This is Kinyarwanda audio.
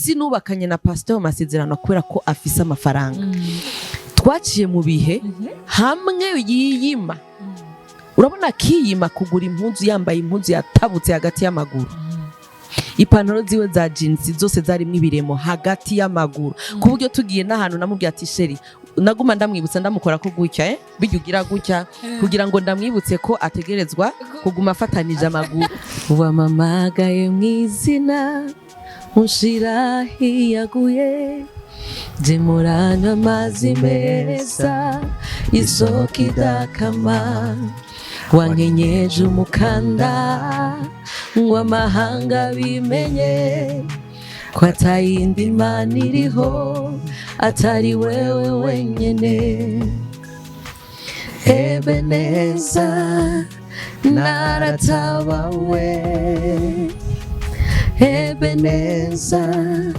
sinubakanye na pastor masezerano kubera ko afise amafaranga twaciye mu bihe hamwe yiyima urabona kiyima kugura impunzu yambaye impunzu yatabutse hagati y'amaguru ipantaro ziwe za jeans zose zarimwe ibiremo hagati y'amaguru kuburyo tugiye n'ahantu namubwiye ati sheri naguma ndamwibutsa ndamukora ko gutya bijugira gutya kugira ngo ndamwibutse ko ategerezwa kuguma afatanije amaguru wamamagaye mwizina unshira hiyaguye jemurana amazi meza isoko idakama wankenyeje umukanda ngo amahanga bimenye ko atayindi mana iriho atari wewe wenyene Ebeneza naratabawe Ebeneza